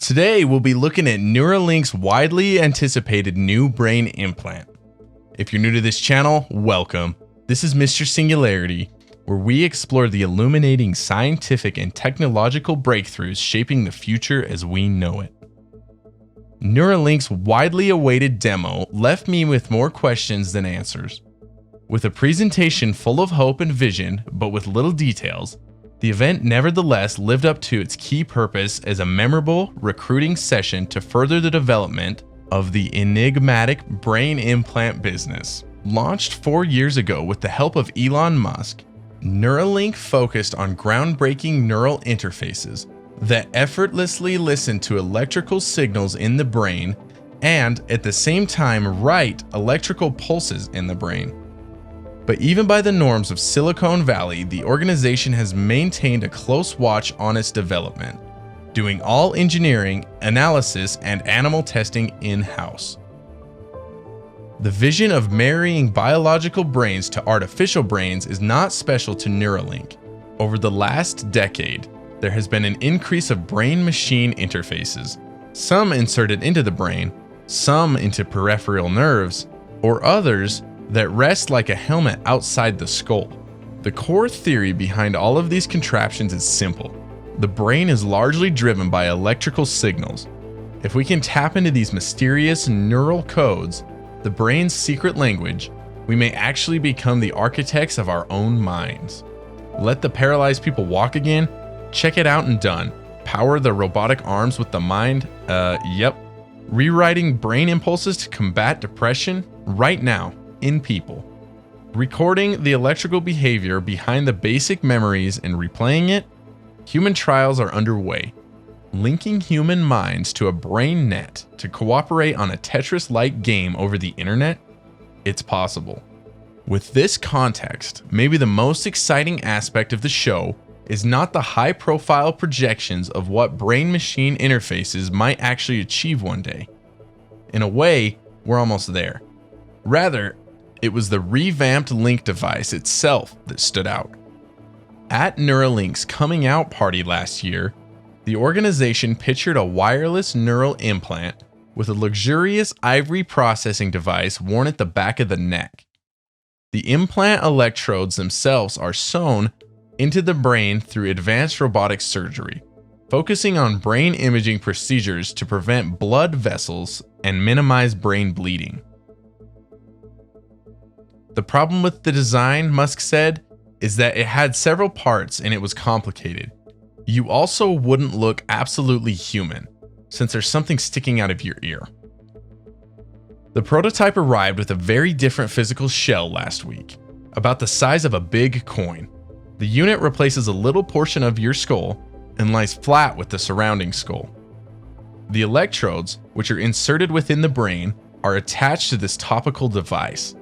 Today, we'll be looking at Neuralink's widely anticipated new brain implant. If you're new to this channel, welcome. This is Mr. Singularity, where we explore the illuminating scientific and technological breakthroughs shaping the future as we know it. Neuralink's widely awaited demo left me with more questions than answers. With a presentation full of hope and vision, but with little details, the event nevertheless lived up to its key purpose as a memorable recruiting session to further the development of the enigmatic brain implant business. Launched 4 years ago with the help of Elon Musk, Neuralink focused on groundbreaking neural interfaces that effortlessly listen to electrical signals in the brain and, at the same time, write electrical pulses in the brain. But even by the norms of Silicon Valley, the organization has maintained a close watch on its development, doing all engineering, analysis, and animal testing in-house. The vision of marrying biological brains to artificial brains is not special to Neuralink. Over the last decade, there has been an increase of brain-machine interfaces, some inserted into the brain, some into peripheral nerves, or others that rest like a helmet outside the skull. The core theory behind all of these contraptions is simple. The brain is largely driven by electrical signals. If we can tap into these mysterious neural codes, the brain's secret language, we may actually become the architects of our own minds. Let the paralyzed people walk again? Check it out and done. Power the robotic arms with the mind? Yep. Rewriting brain impulses to combat depression? Right now. In people. Recording the electrical behavior behind the basic memories and replaying it? Human trials are underway. Linking human minds to a brain net to cooperate on a Tetris-like game over the internet? It's possible. With this context, maybe the most exciting aspect of the show is not the high-profile projections of what brain-machine interfaces might actually achieve one day. In a way, we're almost there. Rather, it was the revamped Link device itself that stood out. At Neuralink's coming out party last year, the organization pictured a wireless neural implant with a luxurious ivory processing device worn at the back of the neck. The implant electrodes themselves are sewn into the brain through advanced robotic surgery, focusing on brain imaging procedures to prevent blood vessels and minimize brain bleeding. The problem with the design, Musk said, is that it had several parts and it was complicated. You also wouldn't look absolutely human, since there's something sticking out of your ear. The prototype arrived with a very different physical shell last week, about the size of a big coin. The unit replaces a little portion of your skull and lies flat with the surrounding skull. The electrodes, which are inserted within the brain, are attached to this topical device.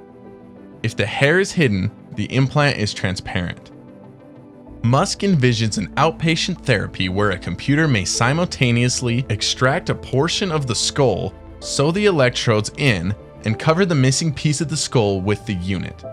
If the hair is hidden, the implant is transparent. Musk envisions an outpatient therapy where a computer may simultaneously extract a portion of the skull, sew the electrodes in, and cover the missing piece of the skull with the unit.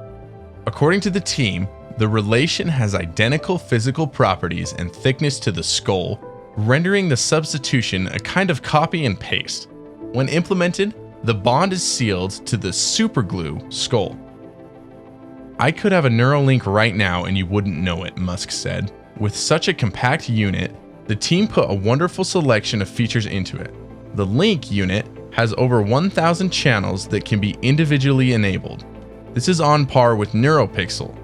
According to the team, the relation has identical physical properties and thickness to the skull, rendering the substitution a kind of copy and paste. When implemented, the bond is sealed to the superglue skull. I could have a Neuralink right now and you wouldn't know it, Musk said. With such a compact unit, the team put a wonderful selection of features into it. The Link unit has over 1,000 channels that can be individually enabled. This is on par with NeuroPixel,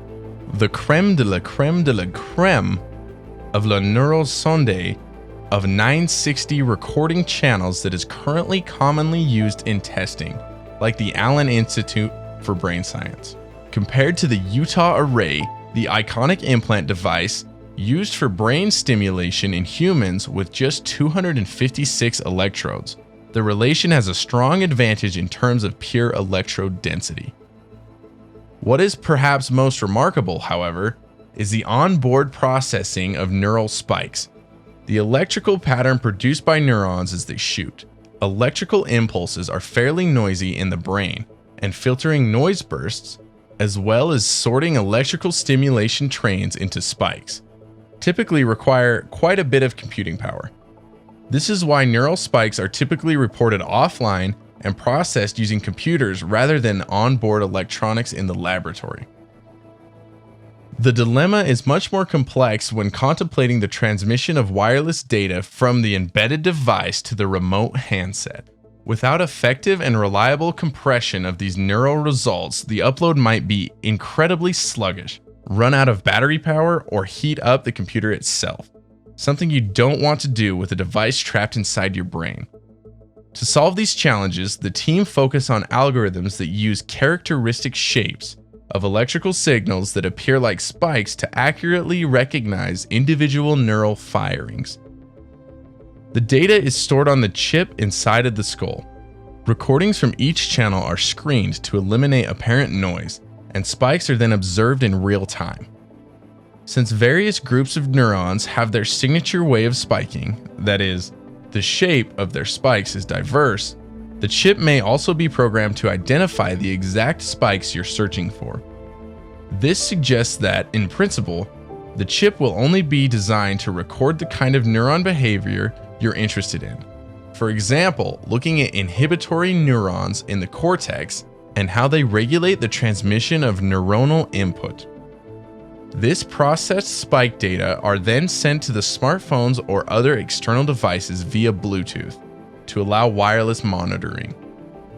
the creme de la creme de la creme of la neural sonde of 960 recording channels that is currently commonly used in testing, like the Allen Institute for Brain Science. Compared to the Utah Array, the iconic implant device used for brain stimulation in humans with just 256 electrodes, the relation has a strong advantage in terms of pure electrode density. What is perhaps most remarkable, however, is the onboard processing of neural spikes, the electrical pattern produced by neurons as they shoot. Electrical impulses are fairly noisy in the brain, and filtering noise bursts, as well as sorting electrical stimulation trains into spikes, typically require quite a bit of computing power. This is why neural spikes are typically reported offline and processed using computers rather than onboard electronics in the laboratory. The dilemma is much more complex when contemplating the transmission of wireless data from the embedded device to the remote handset. Without effective and reliable compression of these neural results, the upload might be incredibly sluggish, run out of battery power, or heat up the computer itself. Something you don't want to do with a device trapped inside your brain. To solve these challenges, the team focused on algorithms that use characteristic shapes of electrical signals that appear like spikes to accurately recognize individual neural firings. The data is stored on the chip inside of the skull. Recordings from each channel are screened to eliminate apparent noise, and spikes are then observed in real time. Since various groups of neurons have their signature way of spiking, that is, the shape of their spikes is diverse, the chip may also be programmed to identify the exact spikes you're searching for. This suggests that, in principle, the chip will only be designed to record the kind of neuron behavior you're interested in. For example, looking at inhibitory neurons in the cortex and how they regulate the transmission of neuronal input. This processed spike data are then sent to the smartphones or other external devices via Bluetooth to allow wireless monitoring.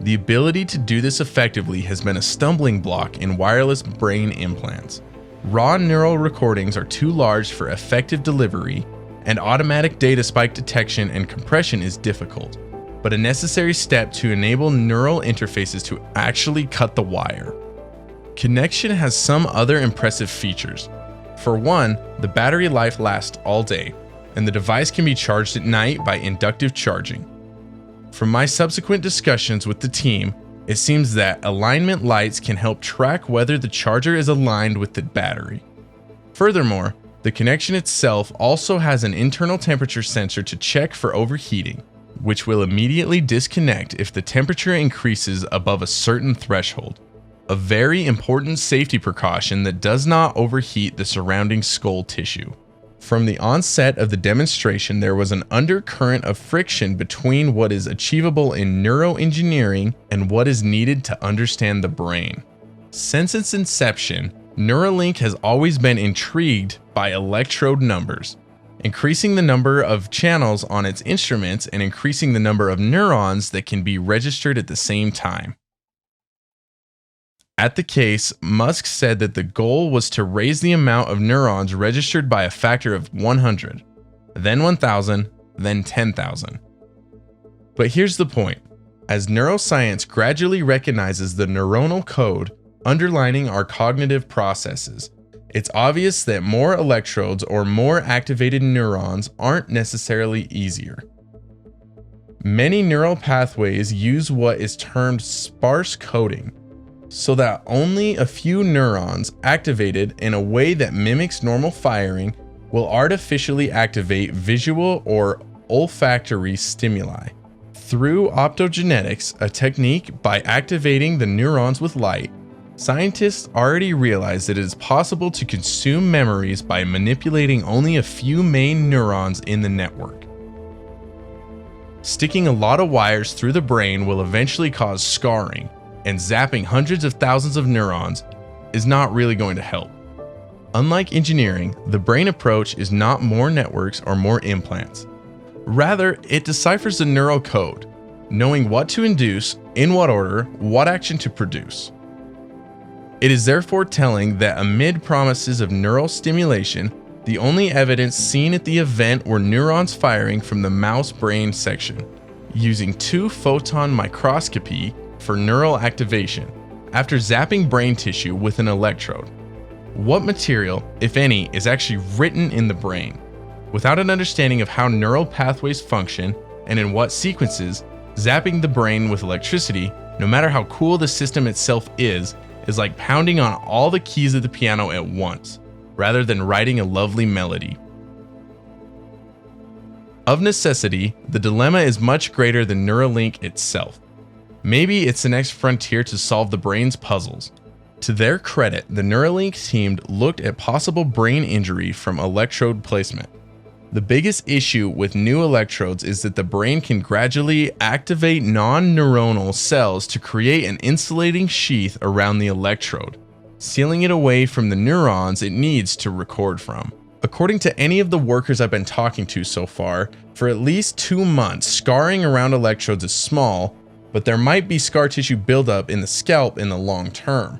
The ability to do this effectively has been a stumbling block in wireless brain implants. Raw neural recordings are too large for effective delivery, and automatic data spike detection and compression is difficult, but a necessary step to enable neural interfaces to actually cut the wire. Connection has some other impressive features. For one, the battery life lasts all day, and the device can be charged at night by inductive charging. From my subsequent discussions with the team, it seems that alignment lights can help track whether the charger is aligned with the battery. Furthermore, the connection itself also has an internal temperature sensor to check for overheating, which will immediately disconnect if the temperature increases above a certain threshold. A very important safety precaution that does not overheat the surrounding skull tissue. From the onset of the demonstration, there was an undercurrent of friction between what is achievable in neuroengineering and what is needed to understand the brain. Since its inception, Neuralink has always been intrigued by electrode numbers, increasing the number of channels on its instruments and increasing the number of neurons that can be registered at the same time. At the case, Musk said that the goal was to raise the amount of neurons registered by a factor of 100, then 1,000, then 10,000. But here's the point. As neuroscience gradually recognizes the neuronal code underlining our cognitive processes, it's obvious that more electrodes or more activated neurons aren't necessarily easier. Many neural pathways use what is termed sparse coding, so that only a few neurons activated in a way that mimics normal firing will artificially activate visual or olfactory stimuli. Through optogenetics, a technique by activating the neurons with light, scientists already realize that it is possible to consume memories by manipulating only a few main neurons in the network. Sticking a lot of wires through the brain will eventually cause scarring, and zapping hundreds of thousands of neurons is not really going to help. Unlike engineering, the brain approach is not more networks or more implants. Rather, it deciphers the neural code, knowing what to induce, in what order, what action to produce. It is therefore telling that amid promises of neural stimulation, the only evidence seen at the event were neurons firing from the mouse brain section, using 2-photon microscopy for neural activation, after zapping brain tissue with an electrode. What material, if any, is actually written in the brain? Without an understanding of how neural pathways function and in what sequences, zapping the brain with electricity, no matter how cool the system itself is like pounding on all the keys of the piano at once, rather than writing a lovely melody. Of necessity, the dilemma is much greater than Neuralink itself. Maybe it's the next frontier to solve the brain's puzzles. To their credit, the Neuralink team looked at possible brain injury from electrode placement. The biggest issue with new electrodes is that the brain can gradually activate non-neuronal cells to create an insulating sheath around the electrode, sealing it away from the neurons it needs to record from. According to any of the workers I've been talking to so far, for at least 2 months, scarring around electrodes is small, but there might be scar tissue buildup in the scalp in the long term.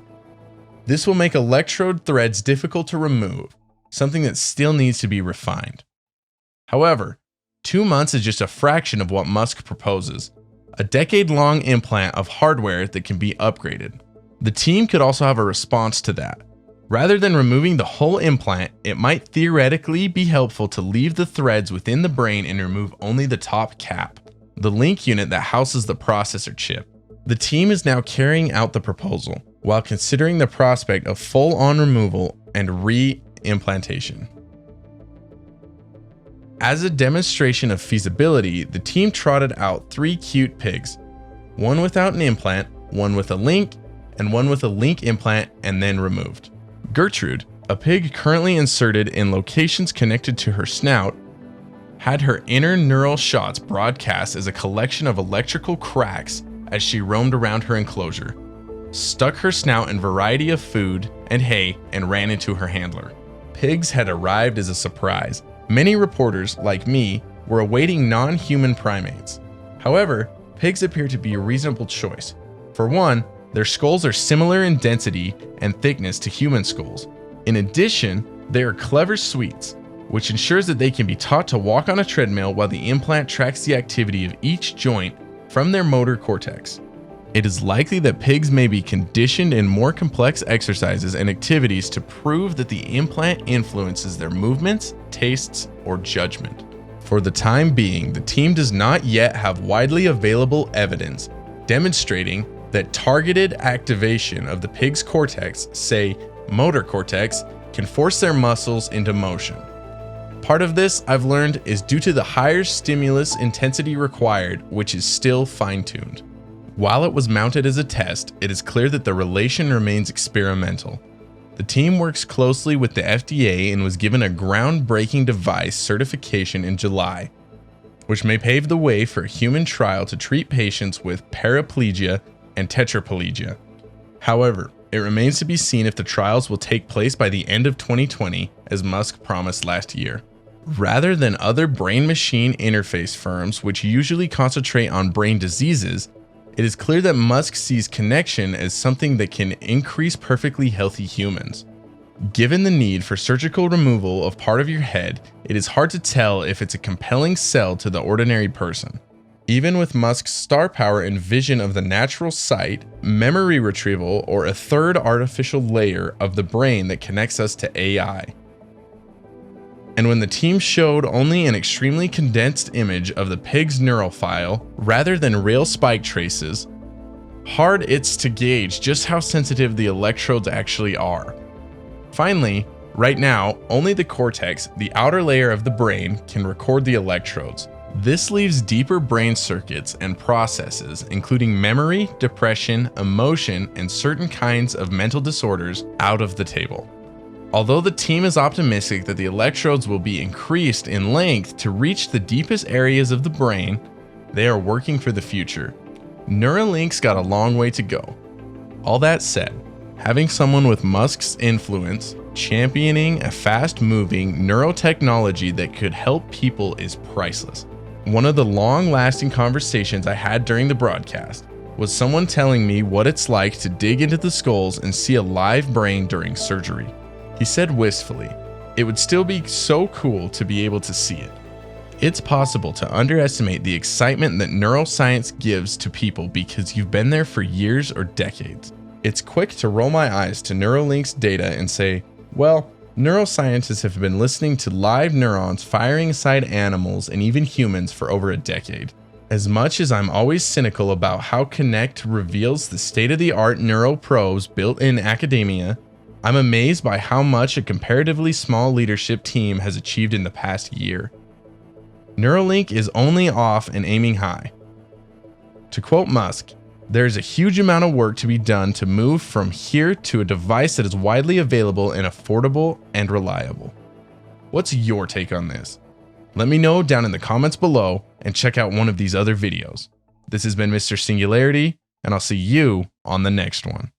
This will make electrode threads difficult to remove, something that still needs to be refined. However, 2 months is just a fraction of what Musk proposes, a decade-long implant of hardware that can be upgraded. The team could also have a response to that. Rather than removing the whole implant, it might theoretically be helpful to leave the threads within the brain and remove only the top cap, the link unit that houses the processor chip. The team is now carrying out the proposal, while considering the prospect of full-on removal and re-implantation. As a demonstration of feasibility, the team trotted out 3 cute pigs, one without an implant, one with a link, and one with a link implant and then removed. Gertrude, a pig currently inserted in locations connected to her snout, had her inner neural shots broadcast as a collection of electrical cracks as she roamed around her enclosure, stuck her snout in a variety of food and hay, and ran into her handler. Pigs had arrived as a surprise. Many reporters, like me, were awaiting non-human primates. However, pigs appear to be a reasonable choice. For one, their skulls are similar in density and thickness to human skulls. In addition, they are clever sweets, which ensures that they can be taught to walk on a treadmill while the implant tracks the activity of each joint from their motor cortex. It is likely that pigs may be conditioned in more complex exercises and activities to prove that the implant influences their movements, tastes, or judgment. For the time being, the team does not yet have widely available evidence demonstrating that targeted activation of the pig's cortex, say motor cortex, can force their muscles into motion. Part of this, I've learned, is due to the higher stimulus intensity required, which is still fine-tuned. While it was mounted as a test, it is clear that the relation remains experimental. The team works closely with the FDA and was given a groundbreaking device certification in July, which may pave the way for a human trial to treat patients with paraplegia and tetraplegia. However, it remains to be seen if the trials will take place by the end of 2020, as Musk promised last year. Rather than other brain-machine interface firms, which usually concentrate on brain diseases, it is clear that Musk sees connection as something that can increase perfectly healthy humans. Given the need for surgical removal of part of your head, it is hard to tell if it's a compelling sell to the ordinary person. Even with Musk's star power and vision of the natural sight, memory retrieval, or a third artificial layer of the brain that connects us to AI. And when the team showed only an extremely condensed image of the pig's neural file rather than real spike traces, hard it's to gauge just how sensitive the electrodes actually are. Finally, right now, only the cortex, the outer layer of the brain, can record the electrodes. This leaves deeper brain circuits and processes, including memory, depression, emotion, and certain kinds of mental disorders, out of the table. Although the team is optimistic that the electrodes will be increased in length to reach the deepest areas of the brain, they are working for the future. Neuralink's got a long way to go. All that said, having someone with Musk's influence championing a fast-moving neurotechnology that could help people is priceless. One of the long-lasting conversations I had during the broadcast was someone telling me what it's like to dig into the skulls and see a live brain during surgery. He said wistfully, "It would still be so cool to be able to see it." It's possible to underestimate the excitement that neuroscience gives to people because you've been there for years or decades. It's quick to roll my eyes to Neuralink's data and say, well, neuroscientists have been listening to live neurons firing inside animals and even humans for over a decade. As much as I'm always cynical about how Connect reveals the state-of-the-art neural probes built in academia, I'm amazed by how much a comparatively small leadership team has achieved in the past year. Neuralink is only off and aiming high. To quote Musk, "There is a huge amount of work to be done to move from here to a device that is widely available and affordable and reliable." What's your take on this? Let me know down in the comments below and check out one of these other videos. This has been Mr. Singularity, and I'll see you on the next one.